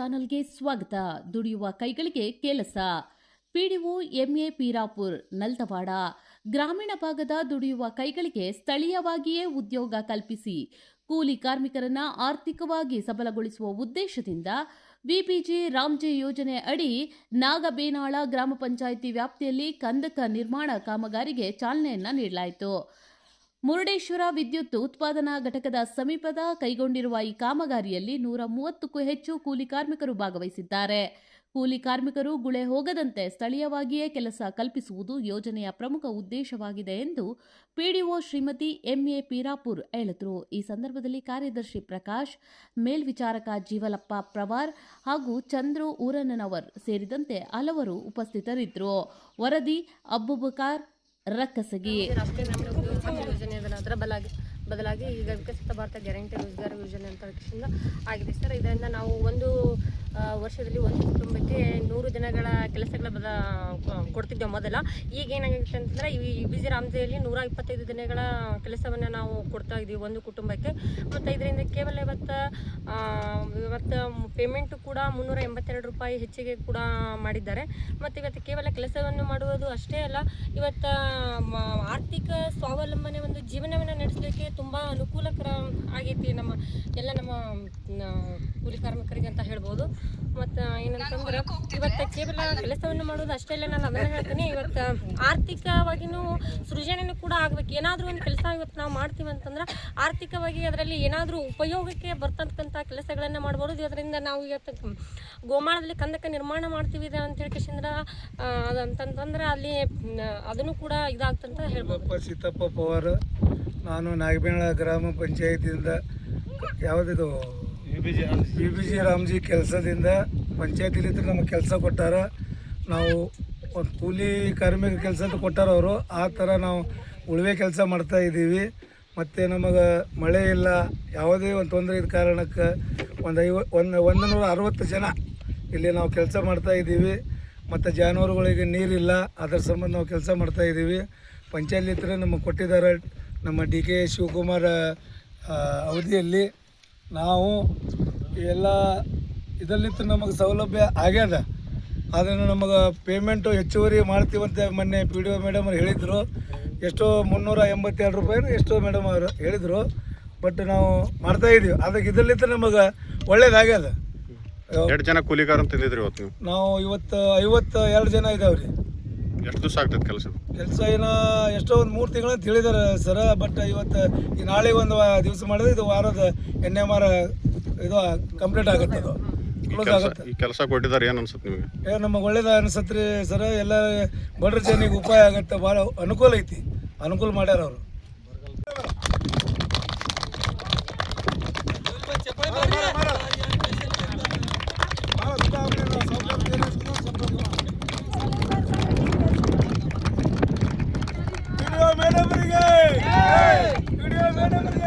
ಚಾನೆಲ್ಗೆ ಸ್ವಾಗತ. ದುಡಿಯುವ ಕೈಗಳಿಗೆ ಕೆಲಸ. ಪಿಡಿಒ ಎಂಎ ಪೀರಾಪುರ್ ನಲ್ತವಾಡ ಗ್ರಾಮೀಣ ಭಾಗದ ದುಡಿಯುವ ಕೈಗಳಿಗೆ ಸ್ಥಳೀಯವಾಗಿಯೇ ಉದ್ಯೋಗ ಕಲ್ಪಿಸಿ ಕೂಲಿ ಕಾರ್ಮಿಕರನ್ನ ಆರ್ಥಿಕವಾಗಿ ಸಬಲಗೊಳಿಸುವ ಉದ್ದೇಶದಿಂದ ವಿಬಿಜಿ ರಾಮ್ಜಿ ಯೋಜನೆ ಅಡಿ ನಾಗಬೇನಾಳ ಗ್ರಾಮ ಪಂಚಾಯಿತಿ ವ್ಯಾಪ್ತಿಯಲ್ಲಿ ಕಂದಕ ನಿರ್ಮಾಣ ಕಾಮಗಾರಿಗೆ ಚಾಲನೆಯನ್ನ ನೀಡಲಾಯಿತು. ಮುರುಡೇಶ್ವರ ವಿದ್ಯುತ್ ಉತ್ಪಾದನಾ ಘಟಕದ ಸಮೀಪದ ಕೈಗೊಂಡಿರುವ ಈ ಕಾಮಗಾರಿಯಲ್ಲಿ 130ಕ್ಕೂ ಹೆಚ್ಚು ಕೂಲಿ ಕಾರ್ಮಿಕರು ಭಾಗವಹಿಸಿದ್ದಾರೆ. ಕೂಲಿ ಕಾರ್ಮಿಕರು ಗುಳೆ ಹೋಗದಂತೆ ಸ್ಥಳೀಯವಾಗಿಯೇ ಕೆಲಸ ಕಲ್ಪಿಸುವುದು ಯೋಜನೆಯ ಪ್ರಮುಖ ಉದ್ದೇಶವಾಗಿದೆ ಎಂದು ಪಿಡಿಒ ಶ್ರೀಮತಿ ಎಂಎ ಪೀರಾಪುರ್ ಹೇಳಿದರು. ಈ ಸಂದರ್ಭದಲ್ಲಿ ಕಾರ್ಯದರ್ಶಿ ಪ್ರಕಾಶ್, ಮೇಲ್ವಿಚಾರಕ ಜೀವಲಪ್ಪ ಪ್ರವಾರ್ ಹಾಗೂ ಚಂದ್ರು ಊರನ್ನನವರ್ ಸೇರಿದಂತೆ ಹಲವರು ಉಪಸ್ಥಿತರಿದ್ದರು. ವರದಿ ಅಬ್ಬುಬಕಾರ್ ರಕ್ಕಸಗಿ. ಅದರ ಬದಲಾಗಿ ಈಗ ವಿಕಸಿತ ಭಾರತ ಗ್ಯಾರಂಟಿ ರೋಜ್ಗಾರ್ ಯೋಜನೆ ಅಂತ ಆಗಿದೆ ಸರ್. ಇದರಿಂದ ನಾವು ಒಂದು ವರ್ಷದಲ್ಲಿ ಒಂದು ಕುಟುಂಬಕ್ಕೆ 100 ದಿನಗಳ ಕೆಲಸಗಳ ಕೊಡ್ತಿದ್ದೇವೆ ಮೊದಲ. ಈಗ ಏನಾಗುತ್ತೆ ಅಂತಂದರೆ ಈ ಬಿಜಿ ರಾಮ್ಜಿಯಲ್ಲಿ 125 ದಿನಗಳ ಕೆಲಸವನ್ನು ನಾವು ಕೊಡ್ತಾ ಇದ್ದೀವಿ ಒಂದು ಕುಟುಂಬಕ್ಕೆ. ಮತ್ತು ಇದರಿಂದ ಕೇವಲ ಇವತ್ತು ಪೇಮೆಂಟು ಕೂಡ 382 ರೂಪಾಯಿ ಹೆಚ್ಚಿಗೆ ಕೂಡ ಮಾಡಿದ್ದಾರೆ. ಮತ್ತು ಇವತ್ತು ಕೇವಲ ಕೆಲಸವನ್ನು ಮಾಡುವುದು ಅಷ್ಟೇ ಅಲ್ಲ, ಇವತ್ತು ಆರ್ಥಿಕ ಸ್ವಾವಲಂಬನೆ ಒಂದು ಜೀವನವನ್ನು ನಡೆಸಲಿಕ್ಕೆ ತುಂಬ ಅನುಕೂಲಕರ ಆಗೈತಿ ನಮ್ಮ ಕೂಲಿ ಕಾರ್ಮಿಕರಿಗೆ ಅಂತ ಹೇಳ್ಬೋದು. ಮತ್ತು ಏನಂತಂದ್ರೆ ಇವತ್ತು ಕೇವಲ ಕೆಲಸವನ್ನು ಮಾಡೋದು ಅಷ್ಟೇ ಅಲ್ಲ, ನಾನು ಅದನ್ನು ಹೇಳ್ತೀನಿ, ಇವತ್ತು ಆರ್ಥಿಕವಾಗಿಯೂ ಸೃಜನೆಯೂ ಕೂಡ ಆಗ್ಬೇಕು. ಏನಾದರೂ ಒಂದು ಕೆಲಸ ಇವತ್ತು ನಾವು ಮಾಡ್ತೀವಿ ಅಂತಂದ್ರೆ ಆರ್ಥಿಕವಾಗಿ ಅದರಲ್ಲಿ ಏನಾದರೂ ಉಪಯೋಗಕ್ಕೆ ಬರ್ತಕ್ಕಂಥ ಕೆಲಸಗಳನ್ನು ಮಾಡ್ಬೋದು. ಅದರಿಂದ ನಾವು ಇವತ್ತು ಗೋಮಾಳದಲ್ಲಿ ಕಂದಕ ನಿರ್ಮಾಣ ಮಾಡ್ತೀವಿ ಅಂತ ಹೇಳ್ಕೇಶಂದ್ರೆ ಅದಂತಂದ್ರೆ ಅಲ್ಲಿ ಅದನ್ನು ಕೂಡ ಇದಾಗ್ತಂತ ಹೇಳ್ಬೋದು. ಸೀತಪ್ಪ ಪವಾರ್, ನಾನು ನಾಗಬೇನಾಳ ಗ್ರಾಮ ಪಂಚಾಯತಿಯಿಂದ ಯಾವುದಿದು ವಿಬಿಜಿ ರಾಮ್ಜಿ ಕೆಲಸದಿಂದ ಪಂಚಾಯತಿಲಿ ನಮಗೆ ಕೆಲಸ ಕೊಟ್ಟಾರ. ನಾವು ಒಂದು ಕೂಲಿ ಕಾರ್ಮಿಕ ಕೆಲಸ ಅಂತ ಕೊಟ್ಟಾರ ಅವರು. ಆ ಥರ ನಾವು ಉಳುವೆ ಕೆಲಸ ಮಾಡ್ತಾ ಇದ್ದೀವಿ. ಮತ್ತು ನಮಗೆ ಮಳೆ ಇಲ್ಲ, ಯಾವುದೇ ಒಂದು ತೊಂದರೆ ಇದ್ದ ಕಾರಣಕ್ಕೆ 160 ಜನ ಇಲ್ಲಿ ನಾವು ಕೆಲಸ ಮಾಡ್ತಾ ಇದ್ದೀವಿ. ಮತ್ತು ಜಾನುವಾರುಗಳಿಗೆ ನೀರಿಲ್ಲ, ಅದರ ಸಂಬಂಧ ನಾವು ಕೆಲಸ ಮಾಡ್ತಾ ಇದ್ದೀವಿ. ಪಂಚಾಯತ್ ಹತ್ರ ನಮಗೆ ಕೊಟ್ಟಿದ್ದಾರೆ. ನಮ್ಮ ಡಿ ಕೆ ಶಿವಕುಮಾರ್ ಅವಧಿಯಲ್ಲಿ ನಾವು ಎಲ್ಲ ಇದರಲ್ಲಿತ್ತು ನಮಗೆ ಸೌಲಭ್ಯ ಆಗ್ಯದ. ಅದನ್ನು ನಮಗೆ ಪೇಮೆಂಟು ಹೆಚ್ಚುವರಿ ಮಾಡ್ತೀವಂತ ಮೊನ್ನೆ ಪಿ ಡಿ ಒ ಮೇಡಮ್ ಅವ್ರು ಹೇಳಿದರು. ಎಷ್ಟೋ 382 ರೂಪಾಯಿನೂ ಎಷ್ಟೋ ಮೇಡಮ್ ಅವರು ಹೇಳಿದರು. ಬಟ್ ನಾವು ಮಾಡ್ತಾಯಿದ್ದೀವಿ. ಅದಕ್ಕೆ ಇದರಲ್ಲಿತ್ತು ನಮಗೆ ಒಳ್ಳೇದಾಗ್ಯದ. 2 ಜನ ಕೂಲಿಗಾರ ಅಂತ ಇದ್ದಿದ್ರಿ ಇವತ್ತು ನಾವು ಇವತ್ತು 52 ಜನ ಇದ್ದಾವೆ ರೀ. ಎಷ್ಟು ದಿವಸ ಆಗ್ತದೆ ಕೆಲಸ ಏನೋ ಎಷ್ಟೋ ಒಂದು 3 ತಿಂಗಳು ಅಂತ ಹೇಳಿದಾರೆ ಸರ. ಬಟ್ ಇವತ್ತು ಈ ನಾಳೆಗೆ ಒಂದು ದಿವಸ ಮಾಡಿದ್ರೆ ಇದು ವಾರದ ಎಣ್ಣೆ ಮಾರ ಇದು ಕಂಪ್ಲೀಟ್ ಆಗುತ್ತೆ. ಅದು ಕ್ಲೋಸ್ ಆಗುತ್ತೆ. ಈ ಕೆಲಸ ಕೊಟ್ಟಿದ್ದಾರೆ ಏನು ಅನ್ಸುತ್ತೆ ನಿಮಗೆ? ನಮಗೆ ಒಳ್ಳೇದು ಅನಿಸತ್ರಿ ಸರ. ಎಲ್ಲ ಬಡ್ರ ಜನಕ್ಕೆ ಉಪಾಯ ಆಗುತ್ತೆ, ಭಾಳ ಅನುಕೂಲ ಐತಿ. ಅನುಕೂಲ ಮಾಡ್ಯಾರ ಅವರು. ಮೇಡಮ್